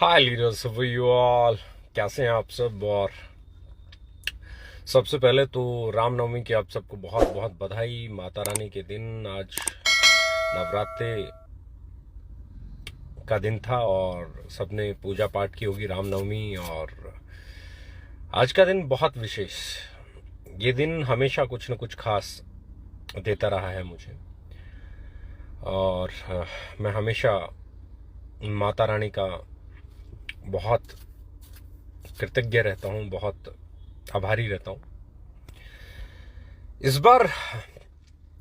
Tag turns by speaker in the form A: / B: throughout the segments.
A: Hi leaders you all. कैसे हैं आप सब। और सबसे पहले तो रामनवमी की आप सबको बहुत बहुत बधाई। माता रानी के दिन आज नवरात्रे का दिन था और सबने पूजा पाठ की होगी रामनवमी। और आज का दिन बहुत विशेष। ये दिन हमेशा कुछ न कुछ खास देता रहा है मुझे। और मैं हमेशा माता रानी का बहुत कृतज्ञ रहता हूँ, बहुत आभारी रहता हूँ। इस बार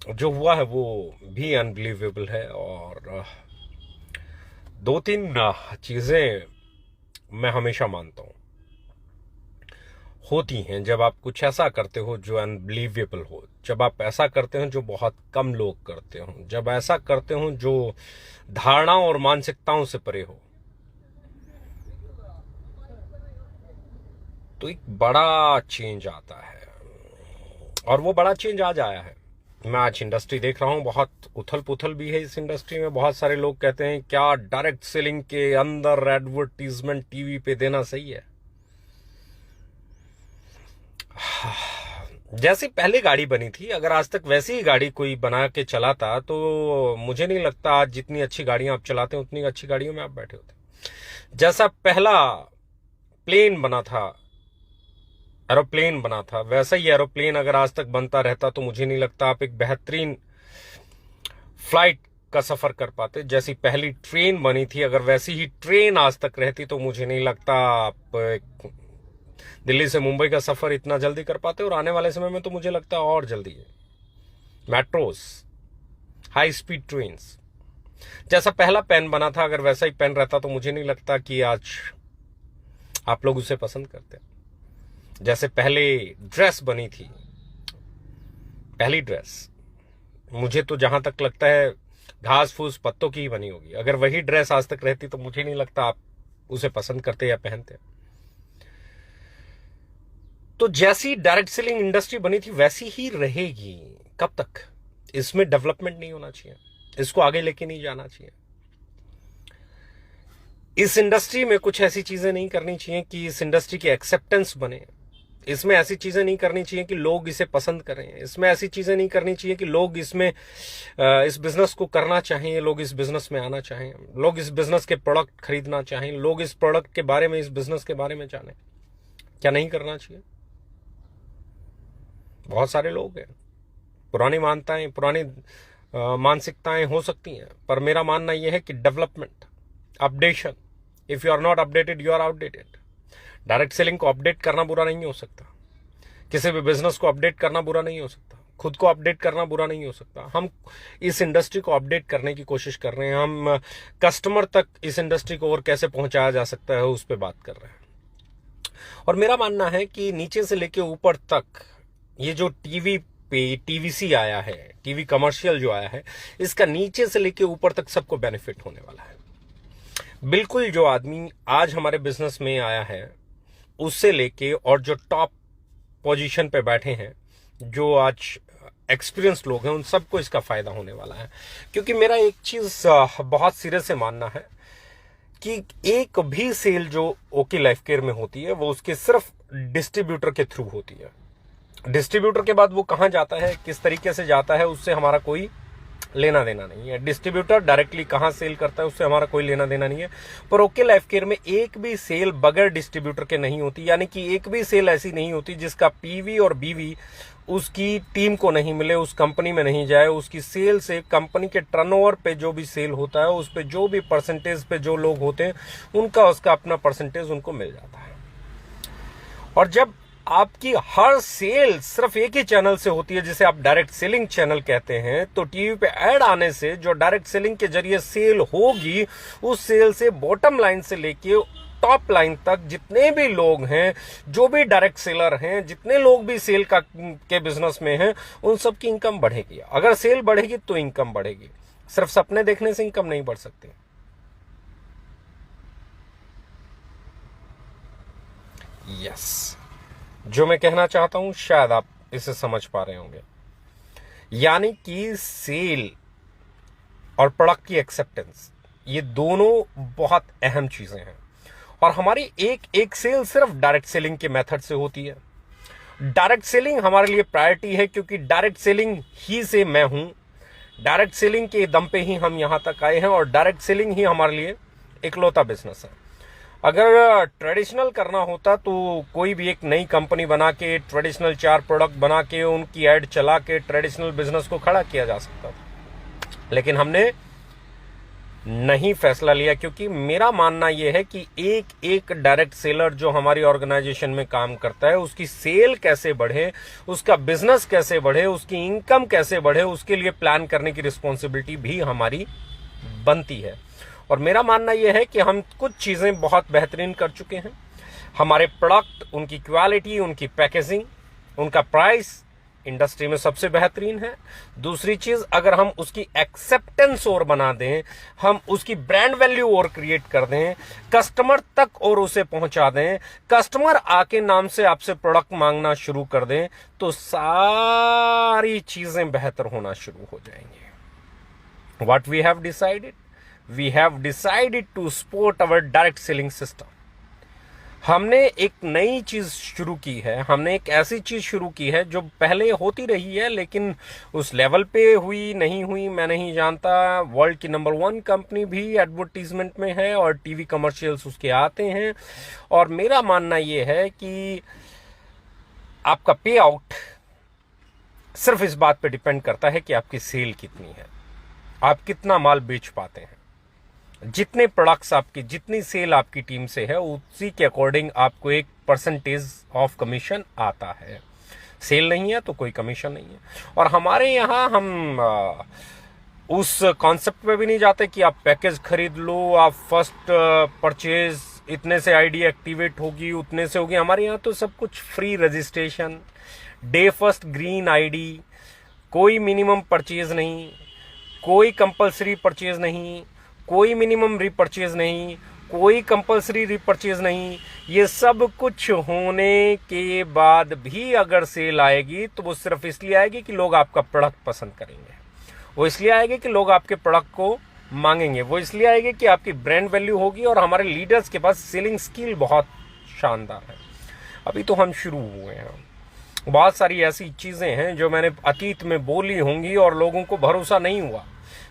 A: जो हुआ है वो भी अनबिलीवेबल है। और दो तीन चीज़ें मैं हमेशा मानता हूँ होती हैं जब आप कुछ ऐसा करते हो जो अनबिलीवेबल हो, जब आप ऐसा करते हो जो बहुत कम लोग करते हो, जब ऐसा करते हो जो धारणाओं और मानसिकताओं से परे हो, तो एक बड़ा चेंज आता है। और वो बड़ा चेंज आज आया है। मैं आज इंडस्ट्री देख रहा हूं, बहुत उथल पुथल भी है इस इंडस्ट्री में। बहुत सारे लोग कहते हैं क्या डायरेक्ट सेलिंग के अंदर एडवर्टीजमेंट टीवी पे देना सही है। जैसी पहले गाड़ी बनी थी, अगर आज तक वैसी ही गाड़ी कोई बना के चलाता तो मुझे नहीं लगता आज जितनी अच्छी गाड़ियां आप चलाते हैं उतनी अच्छी गाड़ियों में आप बैठे होते। जैसा पहला प्लेन बना था, एरोप्लेन बना था, वैसा ही एरोप्लेन अगर आज तक बनता रहता तो मुझे नहीं लगता आप एक बेहतरीन फ्लाइट का सफर कर पाते। जैसी पहली ट्रेन बनी थी, अगर वैसी ही ट्रेन आज तक रहती तो मुझे नहीं लगता आप दिल्ली से मुंबई का सफर इतना जल्दी कर पाते। और आने वाले समय में तो मुझे लगता है और जल्दी है। मेट्रोस, हाई स्पीड ट्रेन्स, जैसा पहला पेन बना था अगर वैसा ही पेन रहता तो मुझे नहीं लगता कि आज आप लोग उसे पसंद करते। जैसे पहले ड्रेस बनी थी, पहली ड्रेस मुझे तो जहां तक लगता है घास फूस पत्तों की ही बनी होगी। अगर वही ड्रेस आज तक रहती तो मुझे नहीं लगता आप उसे पसंद करते या पहनते। तो जैसी डायरेक्ट सेलिंग इंडस्ट्री बनी थी वैसी ही रहेगी। कब तक? इसमें डेवलपमेंट नहीं होना चाहिए, इसको आगे लेके नहीं जाना चाहिए। इस इंडस्ट्री में कुछ ऐसी चीजें नहीं करनी चाहिए कि इस इंडस्ट्री की एक्सेप्टेंस बने। इसमें ऐसी चीजें नहीं करनी चाहिए कि लोग इसे पसंद करें। इसमें ऐसी चीजें नहीं करनी चाहिए कि लोग इसमें इस बिजनेस को करना चाहें, लोग इस बिजनेस में आना चाहें, लोग इस बिजनेस के प्रोडक्ट खरीदना चाहें, लोग इस प्रोडक्ट के बारे में, इस बिजनेस के बारे में जाने। क्या नहीं करना चाहिए? बहुत सारे लोग हैं, पुरानी मान्यताएं, पुरानी मानसिकताएं हो सकती हैं, पर मेरा मानना यह है कि development, updation, if you are not updated you are outdated. Direct selling को अपडेट करना बुरा नहीं हो सकता, किसी भी बिजनेस को अपडेट करना बुरा नहीं हो सकता, खुद को अपडेट करना बुरा नहीं हो सकता। हम इस इंडस्ट्री को अपडेट करने की कोशिश कर रहे हैं। हम कस्टमर तक इस इंडस्ट्री को और कैसे पहुंचाया जा सकता है उस पर बात कर रहे हैं। और मेरा मानना है कि नीचे से लेके ऊपर तक ये जो टीवी पे टीवीसी आया है, टीवी कमर्शियल जो आया है, इसका नीचे से लेके ऊपर तक सबको बेनिफिट होने वाला है। बिल्कुल जो आदमी आज हमारे बिजनेस में आया है उससे लेके और जो टॉप पोजीशन पे बैठे हैं, जो आज एक्सपीरियंस लोग हैं, उन सबको इसका फायदा होने वाला है। क्योंकि मेरा एक चीज बहुत सिरे से मानना है कि एक भी सेल जो ओके लाइफ केयर में होती है वो उसके सिर्फ डिस्ट्रीब्यूटर के थ्रू होती है। डिस्ट्रीब्यूटर के बाद वो कहां जाता है, किस तरीके से जाता है, उससे हमारा कोई लेना देना नहीं है। डिस्ट्रीब्यूटर डायरेक्टली कहां सेल करता है उससे हमारा कोई लेना देना नहीं है। पर ओके लाइफ केयर में एक भी सेल बगैर डिस्ट्रीब्यूटर के नहीं होती। यानी कि एक भी सेल ऐसी नहीं होती जिसका पीवी और बीवी उसकी टीम को नहीं मिले, उस कंपनी में नहीं जाए। उसकी सेल से कंपनी के टर्नओवर पे जो भी सेल होता है उस पे जो भी परसेंटेज पे जो लोग होते हैं उनका उसका अपना परसेंटेज उनको मिल जाता है। और जब आपकी हर सेल सिर्फ एक ही चैनल से होती है जिसे आप डायरेक्ट सेलिंग चैनल कहते हैं, तो टीवी पे ऐड आने से जो डायरेक्ट सेलिंग के जरिए सेल होगी, उस सेल से बॉटम लाइन से लेके टॉप लाइन तक जितने भी लोग हैं, जो भी डायरेक्ट सेलर हैं, जितने लोग भी सेल के बिजनेस में हैं, उन सब की इनकम बढ़ेगी। अगर सेल बढ़ेगी तो इनकम बढ़ेगी। सिर्फ सपने देखने से इनकम नहीं बढ़ सकती। यस, जो मैं कहना चाहता हूं शायद आप इसे समझ पा रहे होंगे। यानी कि सेल और प्रोडक्ट की एक्सेप्टेंस, ये दोनों बहुत अहम चीजें हैं। और हमारी एक सेल सिर्फ डायरेक्ट सेलिंग के मेथड से होती है। डायरेक्ट सेलिंग हमारे लिए प्रायोरिटी है, क्योंकि डायरेक्ट सेलिंग ही से मैं हूं, डायरेक्ट सेलिंग के दम पे ही हम यहां तक आए हैं, और डायरेक्ट सेलिंग ही हमारे लिए इकलौता बिजनेस है। अगर ट्रेडिशनल करना होता तो कोई भी एक नई कंपनी बना के ट्रेडिशनल 4 प्रोडक्ट बना के उनकी ऐड चला के ट्रेडिशनल बिजनेस को खड़ा किया जा सकता था, लेकिन हमने नहीं फैसला लिया, क्योंकि मेरा मानना यह है कि एक डायरेक्ट सेलर जो हमारी ऑर्गेनाइजेशन में काम करता है, उसकी सेल कैसे बढ़े, उसका बिजनेस कैसे बढ़े, उसकी इनकम कैसे बढ़े, उसके लिए प्लान करने की रिस्पॉन्सिबिलिटी भी हमारी बनती है। और मेरा मानना यह है कि हम कुछ चीजें बहुत बेहतरीन कर चुके हैं। हमारे प्रोडक्ट, उनकी क्वालिटी, उनकी पैकेजिंग, उनका प्राइस इंडस्ट्री में सबसे बेहतरीन है। दूसरी चीज, अगर हम उसकी एक्सेप्टेंस और बना दें, हम उसकी ब्रांड वैल्यू और क्रिएट कर दें, कस्टमर तक और उसे पहुंचा दें, कस्टमर आके नाम से आपसे प्रोडक्ट मांगना शुरू कर दें, तो सारी चीजें बेहतर होना शुरू हो जाएंगी। What we have decided, we have decided to support our direct selling system. हमने एक नई चीज शुरू की है, हमने एक ऐसी चीज शुरू की है जो पहले होती रही है, लेकिन उस लेवल पे हुई नहीं हुई मैं नहीं जानता। वर्ल्ड की नंबर 1 कंपनी भी एडवर्टीजमेंट में है और टीवी कमर्शियल्स उसके आते हैं, और मेरा मानना यह है कि आपका पे आउट सिर्फ इस बात पे डिपेंड करता है कि आपकी सेल कितनी है, आप कितना माल बेच पाते हैं। जितने प्रोडक्ट्स आपकी, जितनी सेल आपकी टीम से है, उसी के अकॉर्डिंग आपको एक परसेंटेज ऑफ कमीशन आता है। सेल नहीं है तो कोई कमीशन नहीं है। और हमारे यहाँ हम उस कॉन्सेप्ट पे भी नहीं जाते कि आप पैकेज खरीद लो, आप फर्स्ट परचेज इतने से आईडी एक्टिवेट होगी, उतने से होगी। हमारे यहाँ तो सब कुछ free registration, day first green ID, कोई मिनिमम परचेज नहीं, कोई कंपलसरी परचेज नहीं, कोई मिनिमम रीपरचेज नहीं, कोई कंपलसरी रीपरचेज नहीं। ये सब कुछ होने के बाद भी अगर सेल आएगी तो वो सिर्फ इसलिए आएगी कि लोग आपका प्रोडक्ट पसंद करेंगे, वो इसलिए आएगी कि लोग आपके प्रोडक्ट को मांगेंगे, वो इसलिए आएगी कि आपकी ब्रांड वैल्यू होगी। और हमारे लीडर्स के पास सेलिंग स्किल बहुत शानदार है। अभी तो हम शुरू हुए हैं, बहुत सारी ऐसी चीजें हैं जो मैंने अतीत में बोली होंगी और लोगों को भरोसा नहीं हुआ।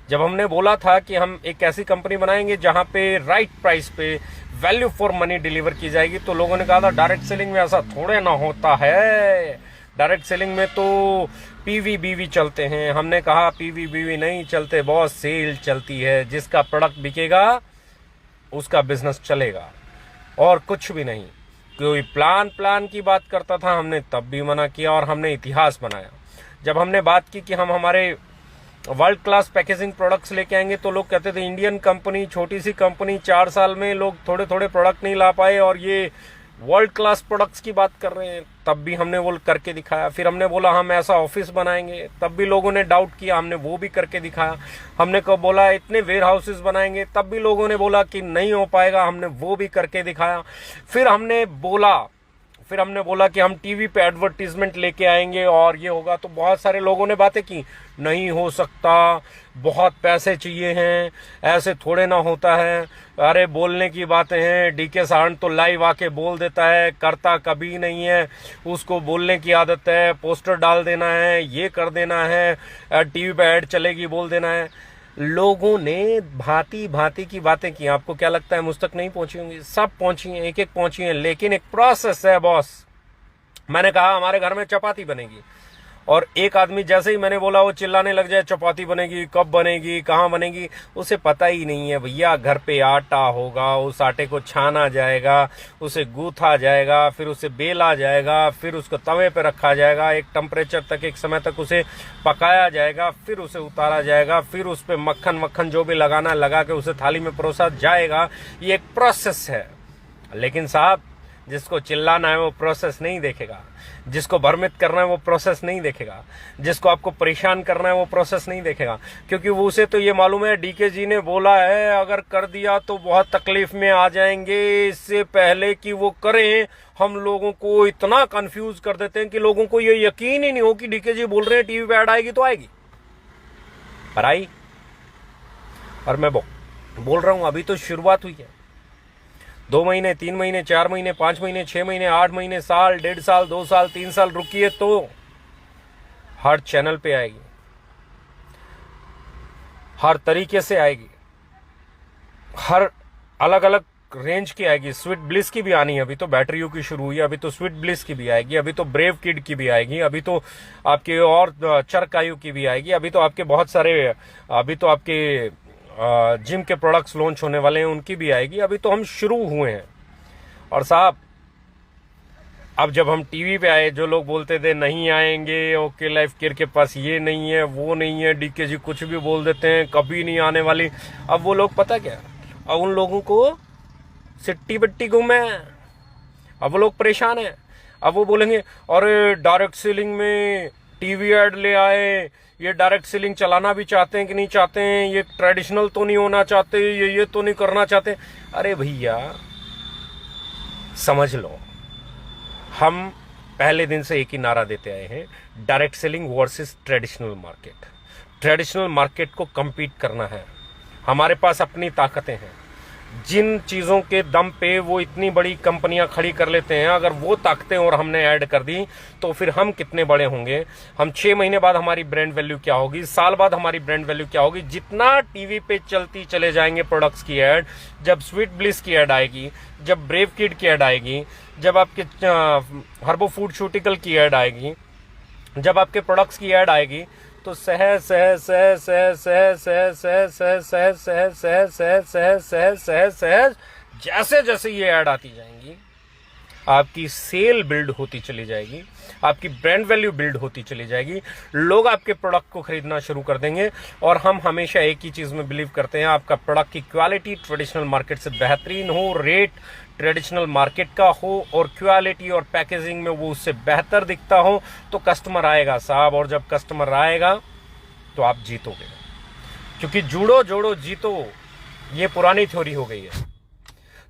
A: जब हमने बोला था कि हम एक ऐसी कंपनी बनाएंगे जहां पे राइट प्राइस पे वैल्यू फॉर मनी डिलीवर की जाएगी, तो लोगों ने कहा था डायरेक्ट सेलिंग में ऐसा थोड़े ना होता है, डायरेक्ट सेलिंग में तो पीवी बीवी चलते हैं। हमने कहा पीवी बीवी नहीं चलते बॉस, सेल चलती है। जिसका प्रोडक्ट बिकेगा उसका बिजनेस चलेगा, और कुछ भी नहीं। कोई प्लान की बात करता था, हमने तब भी मना किया और हमने इतिहास बनाया। जब हमने बात की कि हम हमारे वर्ल्ड क्लास पैकेजिंग प्रोडक्ट्स लेके आएंगे, तो लोग कहते थे इंडियन कंपनी, छोटी सी कंपनी, 4 साल में लोग थोड़े थोड़े प्रोडक्ट नहीं ला पाए और ये वर्ल्ड क्लास प्रोडक्ट्स की बात कर रहे हैं। तब भी हमने वो करके दिखाया। फिर हमने बोला हम ऐसा ऑफिस बनाएंगे, तब भी लोगों ने डाउट किया, हमने वो भी करके दिखाया। हमने कब बोला इतने वेयर हाउसेज बनाएंगे, तब भी लोगों ने बोला कि नहीं हो पाएगा, हमने वो भी करके दिखाया। फिर हमने बोला कि हम टीवी पे एडवर्टीजमेंट लेके आएंगे और ये होगा, तो बहुत सारे लोगों ने बातें की, नहीं हो सकता, बहुत पैसे चाहिए हैं, ऐसे थोड़े ना होता है, अरे बोलने की बातें हैं, डीके साहब तो लाइव आके बोल देता है, करता कभी नहीं है, उसको बोलने की आदत है, पोस्टर डाल देना है, ये कर देना है, टीवी पे ऐड चलेगी बोल देना है। लोगों ने भांति भांति की बातें की। आपको क्या लगता है मुझ तक नहीं पहुंची होंगी? सब पहुंची हैं, एक एक पहुंची हैं, लेकिन एक प्रोसेस है बॉस। मैंने कहा हमारे घर में चपाती बनेगी, और एक आदमी जैसे ही मैंने बोला वो चिल्लाने लग जाए, चपाती बनेगी, कब बनेगी, कहाँ बनेगी, उसे पता ही नहीं है भैया। घर पे आटा होगा, उस आटे को छाना जाएगा, उसे गूथा जाएगा, फिर उसे बेला जाएगा, फिर उसको तवे पे रखा जाएगा, एक टेम्परेचर तक, एक समय तक उसे पकाया जाएगा, फिर उसे उतारा जाएगा, फिर उस पे मक्खन जो भी लगाना लगा के उसे थाली में परोसा जाएगा। ये एक प्रोसेस है। लेकिन साहब, जिसको चिल्लाना है वो प्रोसेस नहीं देखेगा, जिसको भ्रमित करना है वो प्रोसेस नहीं देखेगा, जिसको आपको परेशान करना है वो प्रोसेस नहीं देखेगा। क्योंकि वो उसे तो ये मालूम है डीके जी ने बोला है अगर कर दिया तो बहुत तकलीफ में आ जाएंगे, इससे पहले कि वो करें हम लोगों को इतना कंफ्यूज कर देते हैं कि लोगों को ये यकीन ही नहीं हो कि डीके जी बोल रहे हैं टीवी पे ऐड आएगी तो आएगी। पर आई, और मैं बोल रहा हूं अभी तो शुरुआत हुई है। 2 महीने, 3 महीने, 4 महीने, 5 महीने, 6 महीने, 8 महीने, साल, 1.5 साल, 2 साल, 3 साल रुकिए तो हर चैनल पे आएगी, हर तरीके से आएगी, हर अलग अलग रेंज की आएगी। स्वीट ब्लिस की भी आनी है, अभी तो बैटरियों की शुरू हुई है, अभी तो स्वीट ब्लिस की भी आएगी, अभी तो ब्रेव किड की भी आएगी, अभी तो आपके और चरकायु की भी आएगी, अभी तो आपके बहुत सारे, अभी तो आपके जिम के प्रोडक्ट्स लॉन्च होने वाले हैं, उनकी भी आएगी। अभी तो हम शुरू हुए हैं। और साहब, अब जब हम टीवी पे आए, जो लोग बोलते थे नहीं आएंगे, ओके लाइफ केयर के पास ये नहीं है, वो नहीं है, डीके जी कुछ भी बोल देते हैं, कभी नहीं आने वाली। अब वो लोग पता क्या, अब उन लोगों को सिट्टी बट्टी गुम है, अब वो लोग परेशान हैं। अब वो बोलेंगे अरे डायरेक्ट सेलिंग में टीवी ऐड ले आए, ये डायरेक्ट सेलिंग चलाना भी चाहते हैं कि नहीं चाहते हैं, ये ट्रेडिशनल तो नहीं होना चाहते, ये तो नहीं करना चाहते। अरे भैया समझ लो, हम पहले दिन से एक ही नारा देते आए हैं, direct selling versus traditional market. Traditional market को compete करना है। हमारे पास अपनी ताकतें हैं, जिन चीज़ों के दम पे वो इतनी बड़ी कंपनियां खड़ी कर लेते हैं, अगर वो ताकतें और हमने ऐड कर दी तो फिर हम कितने बड़े होंगे। हम 6 महीने बाद हमारी ब्रांड वैल्यू क्या होगी, साल बाद हमारी ब्रांड वैल्यू क्या होगी। जितना टीवी पे चलती चले जाएंगे प्रोडक्ट्स की ऐड, जब स्वीट ब्लिस की ऐड आएगी, जब ब्रेव किड की ऐड आएगी, जब आपके हर्बो फूडस्यूटिकल की ऐड आएगी, जब आपके प्रोडक्ट्स की ऐड आएगी, तो सहज सहज सहज सहज सहज सहज सहज सहज सहज सहज सहज सहज सहज सहज सहज जैसे जैसे ये ऐड आती जाएंगी, आपकी सेल बिल्ड होती चली जाएगी, आपकी ब्रांड वैल्यू बिल्ड होती चली जाएगी, लोग आपके प्रोडक्ट को खरीदना शुरू कर देंगे। और हम हमेशा एक ही चीज में बिलीव करते हैं, आपका प्रोडक्ट की क्वालिटी ट्रेडिशनल मार्केट से बेहतरीन हो, रेट ट्रेडिशनल मार्केट का हो, और क्वालिटी और पैकेजिंग में वो उससे बेहतर दिखता हो, तो कस्टमर आएगा साहब। और जब कस्टमर आएगा तो आप जीतोगे, क्योंकि जुड़ो जोड़ो जीतो ये पुरानी थ्योरी हो गई है।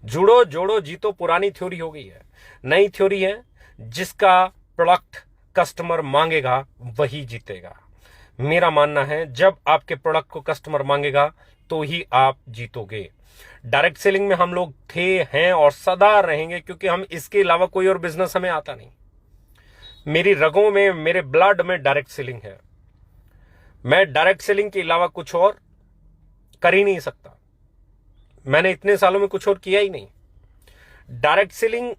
A: जुड़ो जोड़ो जीतो पुरानी थ्योरी हो गई है। नई थ्योरी है, जिसका प्रोडक्ट कस्टमर मांगेगा वही जीतेगा। मेरा मानना है, जब आपके प्रोडक्ट को कस्टमर मांगेगा तो ही आप जीतोगे। डायरेक्ट सेलिंग में हम लोग थे, हैं और सदा रहेंगे, क्योंकि हम इसके अलावा कोई और बिजनेस हमें आता नहीं। मेरी रगों में, मेरे ब्लड में डायरेक्ट सेलिंग है। मैं डायरेक्ट सेलिंग के अलावा कुछ और कर ही नहीं सकता। मैंने इतने सालों में कुछ और किया ही नहीं। डायरेक्ट सेलिंग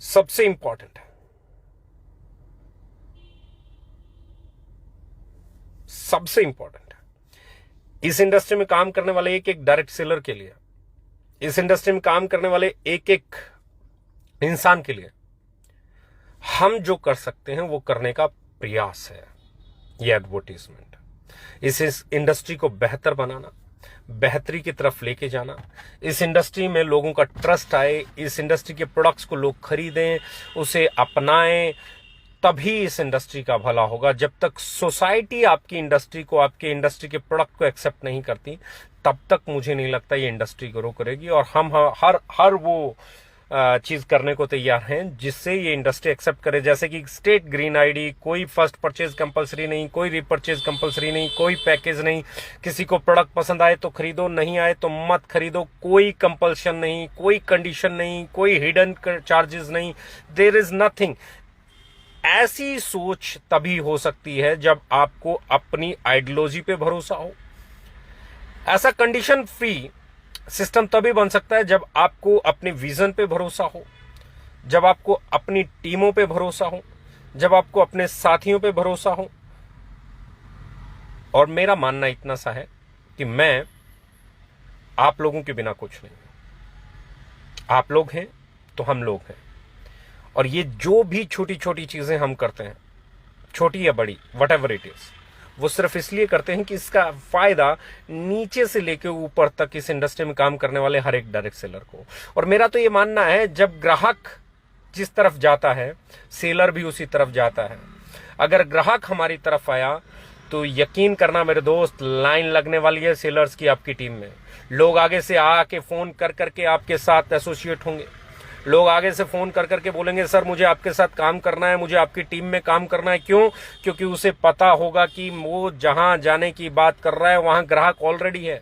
A: सबसे इंपॉर्टेंट है, सबसे इंपॉर्टेंट है। इस इंडस्ट्री में काम करने वाले एक एक डायरेक्ट सेलर के लिए, इस इंडस्ट्री में काम करने वाले एक एक इंसान के लिए हम जो कर सकते हैं वो करने का प्रयास है। ये एडवर्टीजमेंट, इस इंडस्ट्री को बेहतर बनाना, बेहतरी की तरफ लेके जाना, इस इंडस्ट्री में लोगों का ट्रस्ट आए, इस इंडस्ट्री के प्रोडक्ट्स को लोग खरीदें, उसे अपनाएं, तभी इस इंडस्ट्री का भला होगा। जब तक सोसाइटी आपकी इंडस्ट्री को, आपके इंडस्ट्री के प्रोडक्ट को एक्सेप्ट नहीं करती, तब तक मुझे नहीं लगता ये इंडस्ट्री ग्रो करेगी। और हम हर वो चीज करने को तैयार हैं जिससे ये इंडस्ट्री एक्सेप्ट करे। जैसे कि स्टेट ग्रीन आईडी, कोई फर्स्ट परचेज कंपलसरी नहीं, कोई रिपर्चेज कंपलसरी नहीं, कोई पैकेज नहीं। किसी को प्रोडक्ट पसंद आए तो खरीदो, नहीं आए तो मत खरीदो, कोई कंपल्शन नहीं, कोई कंडीशन नहीं, कोई हिडन चार्जेस नहीं, देयर इज नथिंग। ऐसी सोच तभी हो सकती है जब आपको अपनी आइडियोलॉजी पे भरोसा हो। ऐसा कंडीशन फ्री सिस्टम तभी बन सकता है जब आपको अपने विजन पे भरोसा हो, जब आपको अपनी टीमों पे भरोसा हो, जब आपको अपने साथियों पे भरोसा हो। और मेरा मानना इतना सा है कि मैं आप लोगों के बिना कुछ नहीं हूं। आप लोग हैं तो हम लोग हैं। और ये जो भी छोटी छोटी चीजें हम करते हैं, छोटी या बड़ी, वट एवर इट इज, वो सिर्फ इसलिए करते हैं कि इसका फायदा नीचे से लेकर ऊपर तक इस इंडस्ट्री में काम करने वाले हर एक डायरेक्ट सेलर को। और मेरा तो ये मानना है, जब ग्राहक जिस तरफ जाता है, सेलर भी उसी तरफ जाता है। अगर ग्राहक हमारी तरफ आया तो यकीन करना मेरे दोस्त, लाइन लगने वाली है सेलर्स की आपकी टीम में। लोग आगे से आके फोन कर करके आपके साथ एसोसिएट होंगे। लोग आगे से फोन कर करके बोलेंगे सर मुझे आपके साथ काम करना है, मुझे आपकी टीम में काम करना है। क्यों? क्योंकि उसे पता होगा कि वो जहां जाने की बात कर रहा है वहां ग्राहक ऑलरेडी है।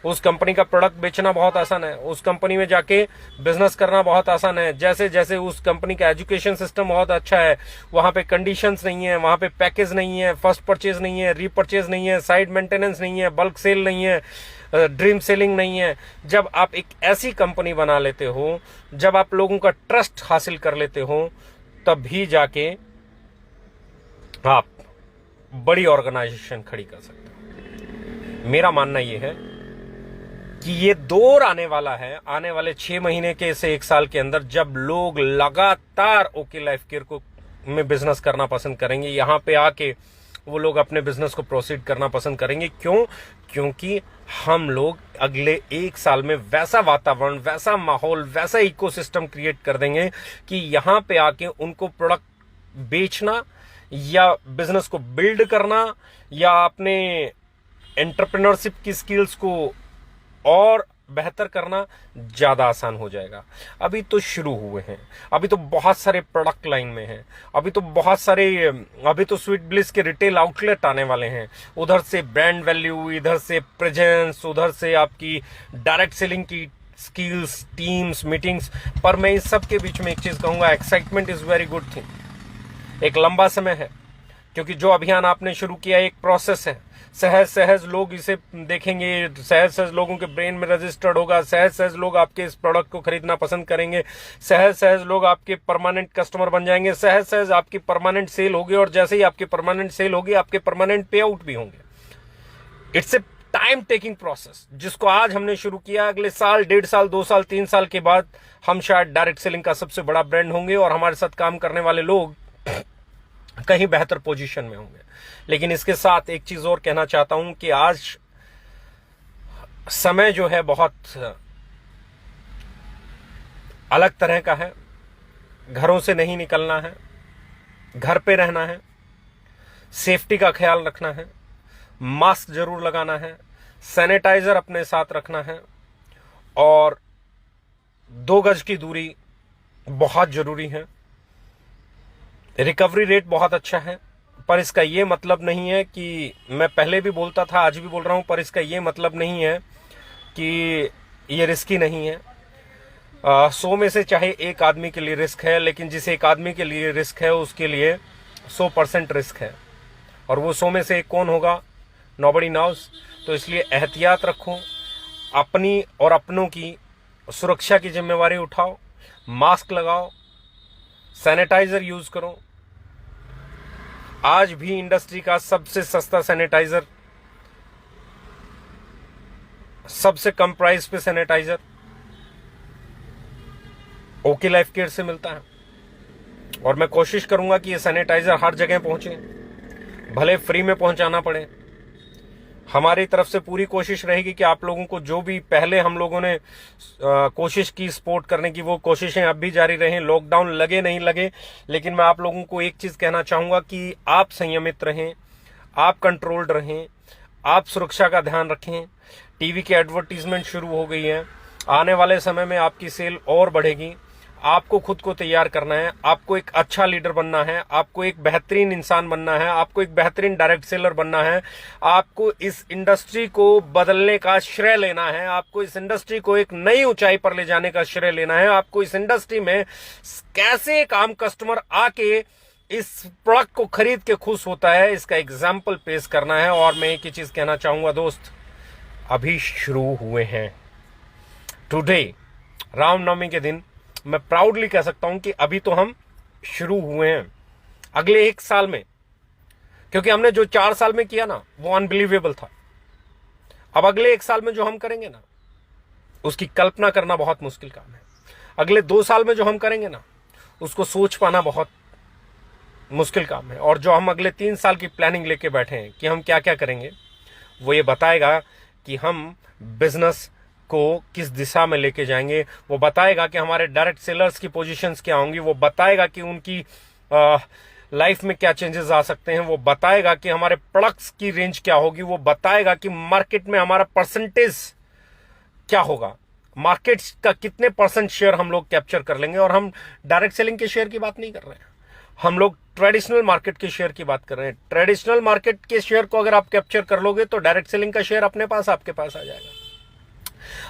A: उस कंपनी का प्रोडक्ट बेचना बहुत आसान है, उस कंपनी में जाके बिजनेस करना बहुत आसान है। जैसे जैसे उस कंपनी का एजुकेशन सिस्टम बहुत अच्छा है, वहां पे कंडीशंस नहीं है, वहां पे पैकेज नहीं है, फर्स्ट परचेज नहीं है, रीपरचेज नहीं है, साइड मेंटेनेंस नहीं है, बल्क सेल नहीं है, ड्रीम सेलिंग नहीं है। जब आप एक ऐसी कंपनी बना लेते हो, जब आप लोगों का ट्रस्ट हासिल कर लेते हो, तब भी जाके आप बड़ी ऑर्गेनाइजेशन खड़ी कर सकते हो। मेरा मानना यह है कि ये दौर आने वाला है, आने वाले 6 महीने के से 1 साल के अंदर, जब लोग लगातार ओके लाइफ केयर को में बिजनेस करना पसंद करेंगे। यहां पे आके वो लोग अपने बिजनेस को प्रोसीड करना पसंद करेंगे। क्यों? क्योंकि हम लोग अगले 1 साल में वैसा वातावरण, वैसा माहौल, वैसा इकोसिस्टम क्रिएट कर देंगे कि यहां पे आके उनको प्रोडक्ट बेचना या बिजनेस को बिल्ड करना या अपने एंटरप्रेन्योरशिप की स्किल्स को और बेहतर करना ज्यादा आसान हो जाएगा। अभी तो शुरू हुए हैं, अभी तो बहुत सारे प्रोडक्ट लाइन में हैं, अभी तो स्वीट ब्लिस के रिटेल आउटलेट आने वाले हैं। उधर से ब्रांड वैल्यू, इधर से प्रेजेंस, उधर से आपकी डायरेक्ट सेलिंग की स्किल्स, टीम्स, मीटिंग्स। पर मैं इस सब के बीच में एक चीज कहूंगा, excitement is very good thing. एक लंबा समय है, क्योंकि जो अभियान आपने शुरू किया एक प्रोसेस है। सहज सहज लोग इसे देखेंगे, सहज सहज लोगों के ब्रेन में रजिस्टर्ड होगा, सहज सहज लोग आपके इस प्रोडक्ट को खरीदना पसंद करेंगे, सहज सहज लोग आपके परमानेंट कस्टमर बन जाएंगे, सहज सहज आपकी परमानेंट सेल होगी, और जैसे ही आपकी परमानेंट सेल होगी आपके परमानेंट पे आउट भी होंगे। It's a time taking process, जिसको आज हमने शुरू किया, अगले साल, 1.5 साल, 2 साल, 3 साल के बाद हम शायद डायरेक्ट सेलिंग का सबसे बड़ा ब्रांड होंगे और हमारे साथ काम करने वाले लोग कहीं बेहतर पोजीशन में होंगे। लेकिन इसके साथ एक चीज और कहना चाहता हूं कि आज समय जो है बहुत अलग तरह का है। घरों से नहीं निकलना है, घर पे रहना है, सेफ्टी का ख्याल रखना है, मास्क जरूर लगाना है, सैनिटाइजर अपने साथ रखना है, और 2 गज की दूरी बहुत जरूरी है। रिकवरी रेट बहुत अच्छा है, पर इसका ये मतलब नहीं है कि, मैं पहले भी बोलता था आज भी बोल रहा हूं, पर इसका ये मतलब नहीं है कि ये रिस्की नहीं है। 100 में से चाहे 1 आदमी के लिए रिस्क है, लेकिन जिस 1 आदमी के लिए रिस्क है उसके लिए 100% रिस्क है, और वो 100 में से 1 कौन होगा, नोबडी नोज़। तो इसलिए एहतियात रखो, अपनी और अपनों की सुरक्षा की जिम्मेवारी उठाओ, मास्क लगाओ, सैनिटाइजर यूज करो। आज भी इंडस्ट्री का सबसे सस्ता सैनिटाइजर, सबसे कम प्राइस पे सैनिटाइजर ओके लाइफ केयर से मिलता है, और मैं कोशिश करूंगा कि ये सैनिटाइजर हर जगह पहुंचे, भले फ्री में पहुंचाना पड़े। हमारी तरफ से पूरी कोशिश रहेगी कि आप लोगों को, जो भी पहले हम लोगों ने कोशिश की सपोर्ट करने की, वो कोशिशें अब भी जारी रहें। लॉकडाउन लगे नहीं लगे, लेकिन मैं आप लोगों को एक चीज कहना चाहूंगा कि आप संयमित रहें, आप कंट्रोल्ड रहें, आप सुरक्षा का ध्यान रखें। टीवी की एडवर्टीजमेंट शुरू हो गई है, आने वाले समय में आपकी सेल और बढ़ेगी। आपको खुद को तैयार करना है, आपको एक अच्छा लीडर बनना है, आपको एक बेहतरीन इंसान बनना है, आपको एक बेहतरीन डायरेक्ट सेलर बनना है, आपको इस इंडस्ट्री को बदलने का श्रेय लेना है, आपको इस इंडस्ट्री को एक नई ऊंचाई पर ले जाने का श्रेय लेना है, आपको इस इंडस्ट्री में कैसे एक आम कस्टमर आके इस प्रोडक्ट को खरीद के खुश होता है, इसका एग्जाम्पल पेश करना है। और मैं एक ही चीज कहना चाहूंगा दोस्त, अभी शुरू हुए हैं। टुडे, रामनवमी के दिन, मैं प्राउडली कह सकता हूं कि अभी तो हम शुरू हुए हैं। अगले 1 साल में, क्योंकि हमने जो 4 साल में किया ना, वो अनबिलीवेबल था। अब अगले 1 साल में जो हम करेंगे ना, उसकी कल्पना करना बहुत मुश्किल काम है। अगले 2 साल में जो हम करेंगे ना, उसको सोच पाना बहुत मुश्किल काम है। और जो हम अगले 3 साल की प्लानिंग लेके बैठे हैं कि हम क्या क्या करेंगे, वो ये बताएगा कि हम बिजनेस को किस दिशा में लेके जाएंगे, वो बताएगा कि हमारे डायरेक्ट सेलर्स की पोजीशंस क्या होंगी, वो बताएगा कि उनकी लाइफ में क्या चेंजेस आ सकते हैं, वो बताएगा कि हमारे प्रोडक्ट्स की रेंज क्या होगी, वो बताएगा कि मार्केट में हमारा परसेंटेज क्या होगा, मार्केट का कितने % शेयर हम लोग कैप्चर कर लेंगे। और हम डायरेक्ट सेलिंग के शेयर की बात नहीं कर रहे हैं, हम लोग ट्रेडिशनल मार्केट के शेयर की बात कर रहे हैं। ट्रेडिशनल मार्केट के शेयर को अगर आप कैप्चर कर लोगे तो डायरेक्ट सेलिंग का शेयर अपने पास आपके पास आ जाएगा।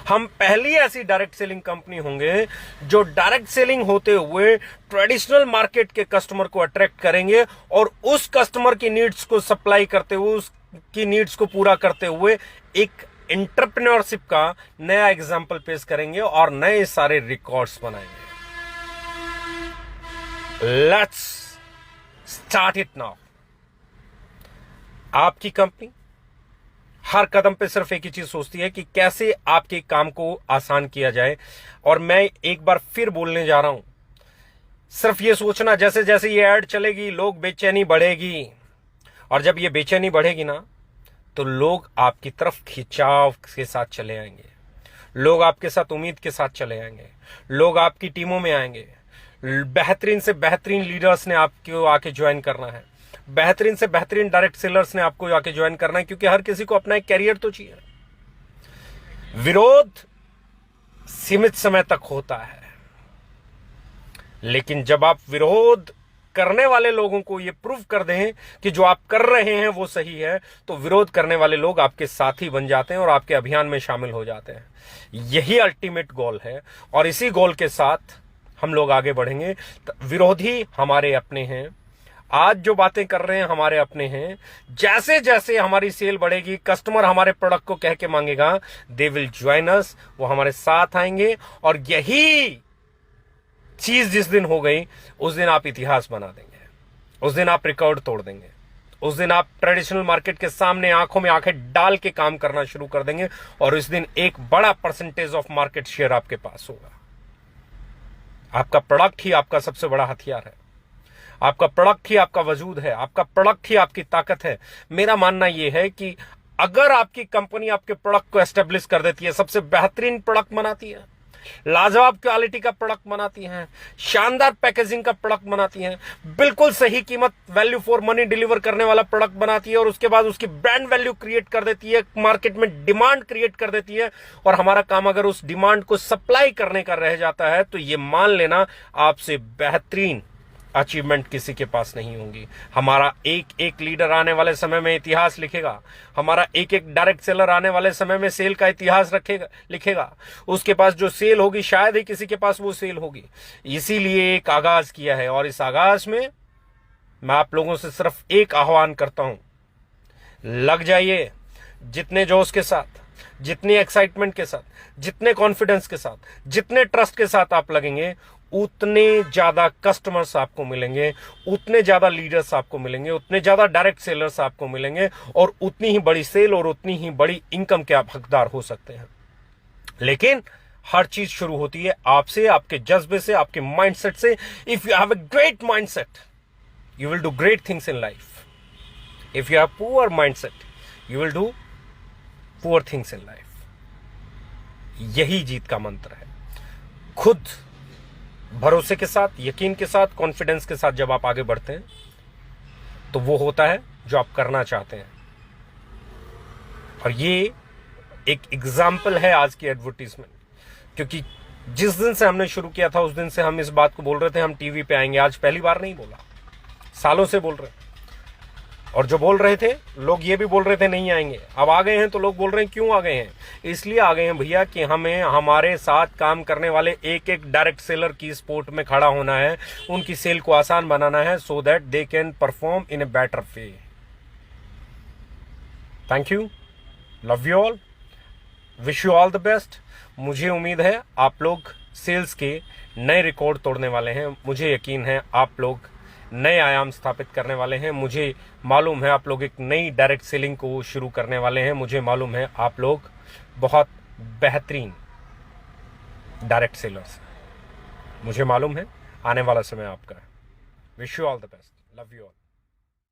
A: हम पहली ऐसी डायरेक्ट सेलिंग कंपनी होंगे जो डायरेक्ट सेलिंग होते हुए ट्रेडिशनल मार्केट के कस्टमर को अट्रैक्ट करेंगे और उस कस्टमर की नीड्स को सप्लाई करते हुए, उसकी नीड्स को पूरा करते हुए एक एंटरप्रेन्योरशिप का नया एग्जाम्पल पेश करेंगे और नए सारे रिकॉर्ड्स बनाएंगे। Let's start it now. आपकी कंपनी हर कदम पे सिर्फ एक ही चीज सोचती है कि कैसे आपके काम को आसान किया जाए। और मैं एक बार फिर बोलने जा रहा हूं, सिर्फ ये सोचना जैसे जैसे ये ऐड चलेगी लोग बेचैनी बढ़ेगी, और जब ये बेचैनी बढ़ेगी ना तो लोग आपकी तरफ खिंचाव के साथ चले आएंगे, लोग आपके साथ उम्मीद के साथ चले आएंगे, लोग आपकी टीमों में आएंगे। बेहतरीन से बेहतरीन लीडर्स ने आपको आके ज्वाइन करना है, बेहतरीन से बेहतरीन डायरेक्ट सेलर्स ने आपको आके ज्वाइन करना है, क्योंकि हर किसी को अपना एक कैरियर तो चाहिए। विरोध सीमित समय तक होता है, लेकिन जब आप विरोध करने वाले लोगों को ये प्रूव कर दें कि जो आप कर रहे हैं वो सही है, तो विरोध करने वाले लोग आपके साथी बन जाते हैं और आपके अभियान में शामिल हो जाते हैं। यही अल्टीमेट गोल है और इसी गोल के साथ हम लोग आगे बढ़ेंगे। विरोधी हमारे अपने हैं, आज जो बातें कर रहे हैं हमारे अपने हैं। जैसे जैसे हमारी सेल बढ़ेगी, कस्टमर हमारे प्रोडक्ट को कह के मांगेगा, दे विल ज्वाइन अस, वो हमारे साथ आएंगे। और यही चीज जिस दिन हो गई उस दिन आप इतिहास बना देंगे, उस दिन आप रिकॉर्ड तोड़ देंगे, उस दिन आप ट्रेडिशनल मार्केट के सामने आंखों में आंखें डाल के काम करना शुरू कर देंगे और इस दिन एक बड़ा परसेंटेज ऑफ मार्केट शेयर आपके पास होगा। आपका प्रोडक्ट ही आपका सबसे बड़ा हथियार है, आपका प्रोडक्ट ही आपका वजूद है, आपका प्रोडक्ट ही आपकी ताकत है। मेरा मानना यह है कि अगर आपकी कंपनी आपके प्रोडक्ट को एस्टेब्लिश कर देती है, सबसे बेहतरीन प्रोडक्ट बनाती है, लाजवाब क्वालिटी का प्रोडक्ट बनाती हैं, शानदार पैकेजिंग का प्रोडक्ट बनाती हैं, बिल्कुल सही कीमत वैल्यू फॉर मनी डिलीवर करने वाला प्रोडक्ट बनाती है और उसके बाद उसकी ब्रांड वैल्यू क्रिएट कर देती है, मार्केट में डिमांड क्रिएट कर देती है। और हमारा काम अगर उस डिमांड को सप्लाई करने का रह जाता है तो ये मान लेना आपसे बेहतरीन अचीवमेंट किसी के पास नहीं होंगी। हमारा एक एक लीडर आने वाले समय में इतिहास लिखेगा, हमारा एक एक डायरेक्ट सेलर आने वाले समय में सेल का इतिहास लिखेगा। उसके पास जो सेल होगी शायद ही किसी के पास वो सेल होगी। इसीलिए एक आगाज किया है और इस आगाज में मैं आप लोगों से सिर्फ एक आह्वान करता हूं, लग जाइए। जितने जोश के साथ, जितनी एक्साइटमेंट के साथ, जितने कॉन्फिडेंस के साथ, जितने ट्रस्ट के साथ आप लगेंगे, उतने ज्यादा कस्टमर्स आपको मिलेंगे, उतने ज्यादा लीडर्स आपको मिलेंगे, उतने ज्यादा डायरेक्ट सेलर्स आपको मिलेंगे और उतनी ही बड़ी सेल और उतनी ही बड़ी इनकम के आप हकदार हो सकते हैं। लेकिन हर चीज शुरू होती है आपसे, आपके जज्बे से, आपके माइंडसेट से। If you have a great mindset you will do great things in life. If you have poor mindset you will do poor things in life. यही जीत का मंत्र है। खुद भरोसे के साथ, यकीन के साथ, कॉन्फिडेंस के साथ जब आप आगे बढ़ते हैं तो वो होता है जो आप करना चाहते हैं। और ये एक एग्जाम्पल है आज की एडवर्टीजमेंट, क्योंकि जिस दिन से हमने शुरू किया था उस दिन से हम इस बात को बोल रहे थे हम टीवी पे आएंगे। आज पहली बार नहीं बोला, सालों से बोल रहे हैं। और जो बोल रहे थे लोग ये भी बोल रहे थे नहीं आएंगे, अब आ गए हैं तो लोग बोल रहे हैं क्यों आ गए हैं? इसलिए आ गए हैं भैया कि हमें हमारे साथ काम करने वाले एक एक डायरेक्ट सेलर की सपोर्ट में खड़ा होना है, उनकी सेल को आसान बनाना है, so that they can perform in a better way. Thank you, love you all, wish you all the best. मुझे उम्मीद है आप लोग सेल्स के नए रिकॉर्ड तोड़ने वाले हैं, मुझे यकीन है आप लोग नए आयाम स्थापित करने वाले हैं। मुझे मालूम है आप लोग एक नई डायरेक्ट सेलिंग को शुरू करने वाले हैं। मुझे मालूम है आप लोग बहुत बेहतरीन डायरेक्ट सेलर्स हैं। मुझे मालूम है आने वाला समय आपका है। Wish you all the best, love you all.